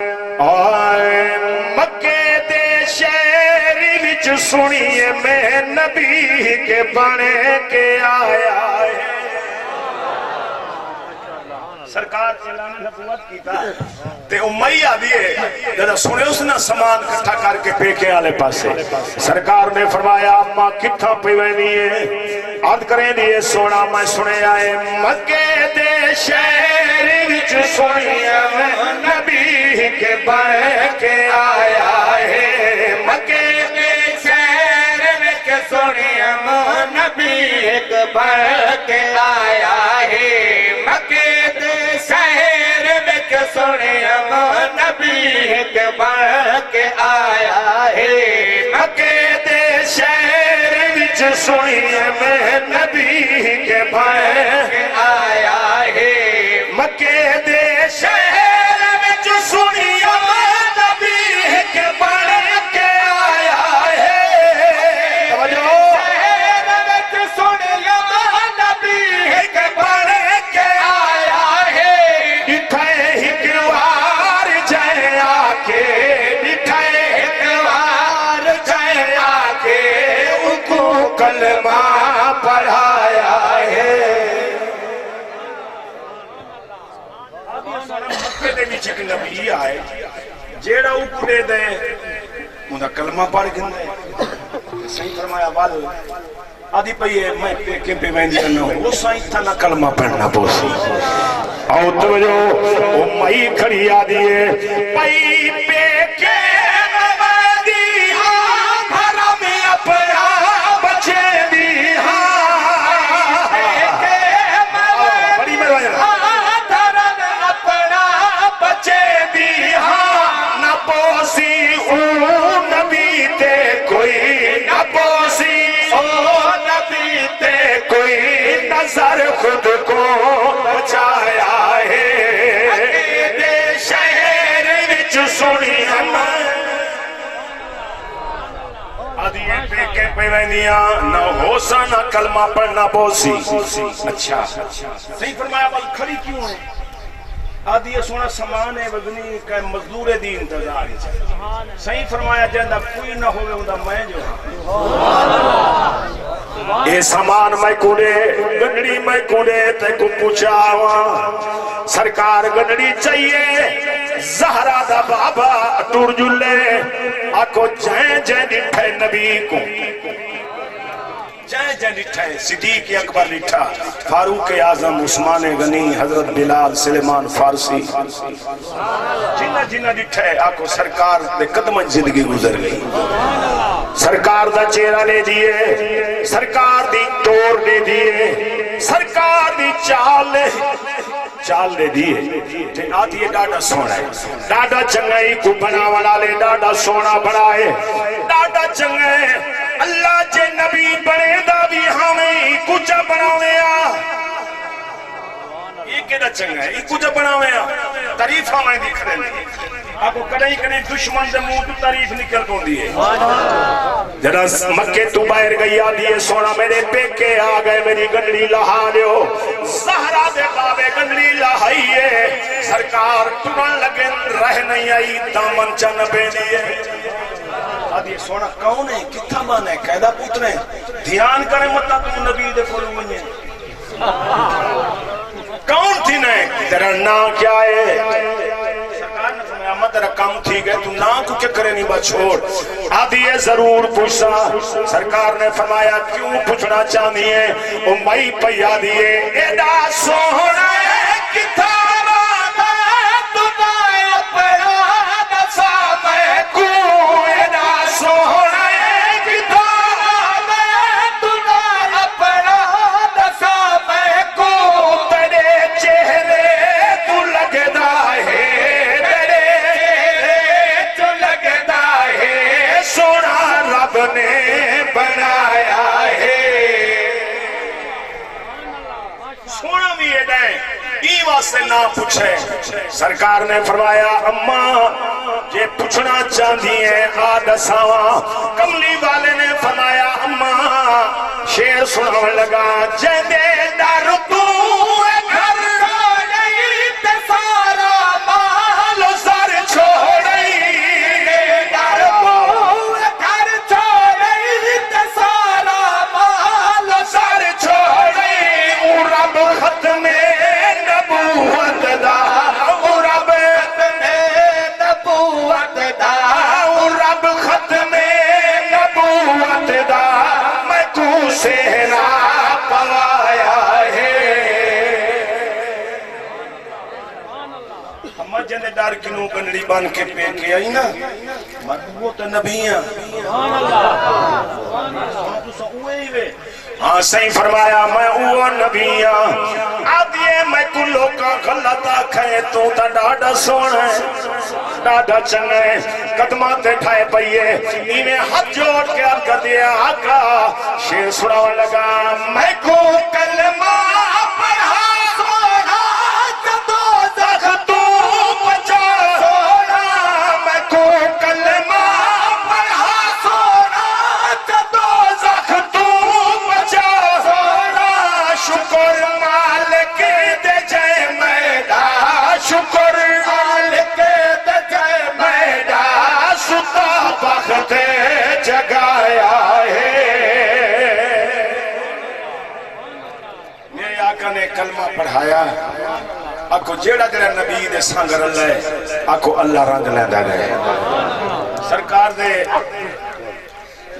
آئے مکے دے شہر وچ سنیے میں نبی کے بنے کے آیا ہے سرکار اعلان نبوت کیتا تے امیہ دیئے جدہ سنے اس نے سامان کٹھا کر کے پیکے آلے پاسے سرکار نے فرمایا اماں کتھا پیوینی ہے عد کریں دیئے سونا میں سنے آئے مکے دے شہر وچ سنیے میں نبی کے بنے کے آیا ہے مکے دے شہر وچ سنیے میں نبی کے بنے کے آیا ہے مکے شہر وچ سنیا نبی کے بن کے آیا ہے مکے دے شہر وچ سنیا میں نبی کے بن کے آیا ہے مکے دے شہر وچ سنیا نبی کے بن کے آیا ہے شہر وچ سنیا نبی کے بن کے آیا کلمہ پڑھایا ہے مکے دے وچ ایک نبی آئے جیڑا اوپرے دے انہاں کلمہ پڑھ گندے صحیح فرمایا وال آدھی پئیے میں پیکے پہ ویندی نہ ہوں وہ سائیں تھا نہ کلمہ پڑھنا پوسی آؤ توجہ وہ مئی کھڑی آدھی ہے پئی پیکے ویندی ہاں بھرا میں اپنا نظر خود کو بچایا ہے دے شہر وچ سنیا آدھیے پیکے پہ وینیاں نہ ہوسا نہ کلمہ پڑھنا پوسی اچھا صحیح فرمایا بل کھڑی کیوں ہے آدھیے سونا سامان ہے وزنی کہ مزدور دی انتظار صحیح فرمایا جہاں کوئی نہ ہوئے ہوندہ میں جو اے سامان میں کوڑے گنڈی میں کوڑے تے کو پوچھا آواں سرکار گنڈی چاہیے زہرہ دا بابا ٹور جلے آکو جائیں جائیں ڈٹھے نبی کو جائیں جائیں ڈٹھے صدیق اکبر ڈٹھا فاروق اعظم عثمان غنی حضرت بلال سلیمان فارسی جنہ جنہ ڈٹھے آکو سرکار دے قدم زندگی گزر گئی سرکار دا چہرہ لے دیئے سرکار دی ٹور لے دیئے سرکار دی چال لے دیئے آدھی یہ ڈاڈا سونا ہے ڈاڈا چنگئی کو بنا والا لے ڈاڈا سونا بڑھائے ڈاڈا چنگئی اللہ جے نبی بنے دا بھی ہمیں کچھ بناوے یہ کہنا چنگا ہے یہ کچھ بناوے تعریف ہمیں دیکھ رہے ہیں آپ کو کڑائی کڑائی دشمن دے منہ تو تعریف نکل کون دیئے جنا مکے تو باہر گئی آدھیے سونا میرے پیکے آگئے میری گنڈی لہا لیو زہرہ دے بابے گنڈی لہائیے سرکار ٹرن لگے رہ نہیں آئی دامن چن پہ دیئے آدھیے سونا کون ہے کتھا مان ہے قیدہ پوترے دھیان کریں مطلب تم نبی دے فولو منیے کون تھی نہیں تیرا نام کیا ہے سرکار نے فرمایا میں تیرا کام تھی گئے تو نام کو کیا کرے نہیں با چھوڑ آدھیے ضرور پوچھا سرکار نے فرمایا کیوں پوچھنا چاہنی ہے امی پہ آدھیے ایڈا سونا ہے کتھا نے بنایا ہے سونا بھی یہ دیں ای واسطے نہ پوچھے سرکار نے فرمایا اماں یہ پوچھنا چاہتی ہیں آدھساواں کملی والے نے فرمایا اماں شیر سناوے لگا جیندے در تو گھر نہیں تے سارا مال زر چھوڑ دا رب ختم نبوت دا میں کو سہرا پوایا ہے ہم جنے دار کنوں گنڑی بان کے پہ کے آئی نا وہ تو نبیاں ہاں صحیح فرمایا میں وہ نبیاں آدھیے میں کو لوکاں غلطہ کھائے تو تا ڈاڈا سونا ہے ڈاڈا چنگا ہے قدمہ تے ٹھائے پئیے انہیں ہاتھ جوڑ کے آگا دیا آقا شیر سناوا لگا میں کو کلمہ پڑھا سونا جدو زخ تو بچا سونا میں کو کلمہ پڑھا سونا جدو زخ تو بچا سونا شکر مالک دے جائے میڈا شکر مالک دے جائے میڈا ستا بخت جگایا ہے میرے آقا نے کلمہ پڑھایا آکو جیڑا جیڑا نبی دے سانگر اللہ ہے آکو اللہ رنگ لیندہ گئے سرکار دے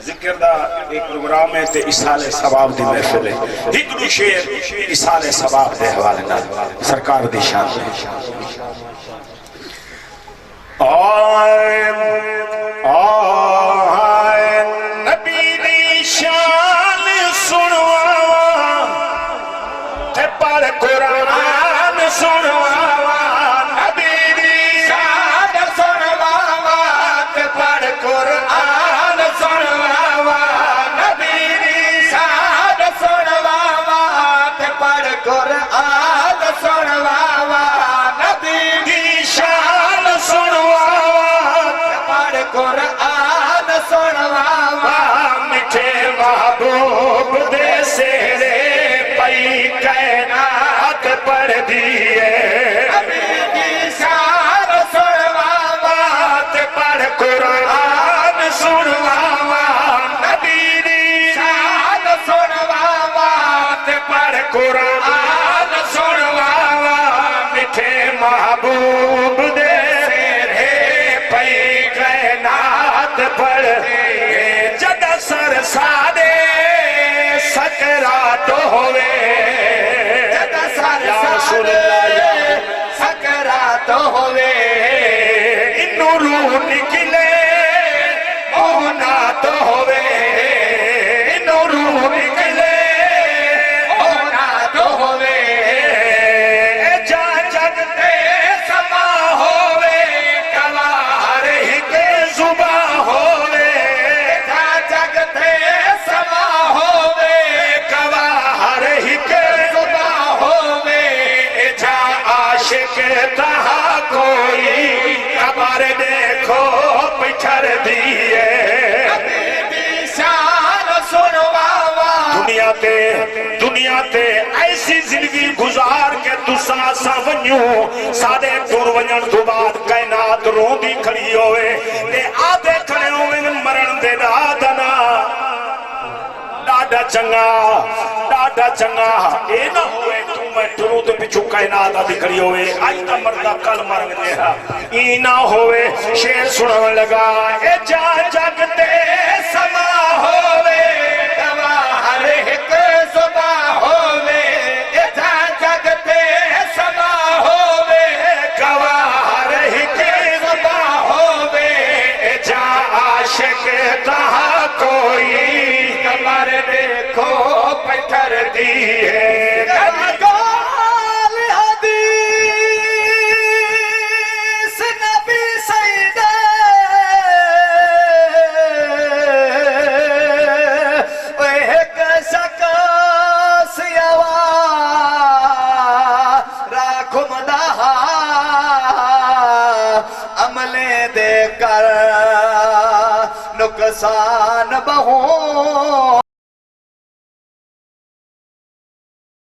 ذکر دا ایک پروگرام ہے تے اصال ثواب دی محفل ہے ہکڑو شیر اصال ثواب دے حوالے نال سرکار دی شان دے آئے نبی دی شان سنوا تے پڑھ قرآن سنوا نبی دی شان سنوا تے پڑھ قرآن سنوا نبی دی شان سنوا تے پڑھ قرآن سنوا نبی دی شان سنوا تے پڑھ قرآن سنوا میٹھے محبوب دے سہرے پئی کائنات پڑھ دیئے نبی دی شان سنوا تے پڑھ قرآن سنوا نبی دی شان سنوا تے پڑھ قرآن سنوا میٹھے محبوب دے سہرے پئی کائنات پڑھ جدہ سر سادے سکرات ہوئے جدہ سر سادے سکرات ہوئے انو روح نکلے مونات ہوئے انو روح نکلے مونات ہوئے جا جگتے سما ہوئے گواہر ہی کے زباں ہوئے جا جگتے سما ہوئے گواہر ہی کے زباں ہوئے جا عاشق تہا کوئی خبر دیکھو پچھر دیئے دنیا تے ایسی زندگی گزار کے تسا سا ونیوں سادے دور ونجن تو بعد کائنات رو دی کھڑی ہوئے تے آدھے کھڑے ہوئے مرن دے دادنا ڈاڈا چنگا اے نہ ہوئے تو میں ٹروں تے پچھو کائنات آدھی کھڑی ہوئے آئی تا مردہ کل مرن دے ای نہ ہوئے شیر سنن لگا اے جا جگتے سما ہوئے گواہر ایک زباں ہوئے اے جا جگتے سما ہوئے گواہر ایک زباں ہوئے اے جا عاشق تہا کوئی کمر دیکھو پتھر دیئے عملے دے کر نقصان بہوں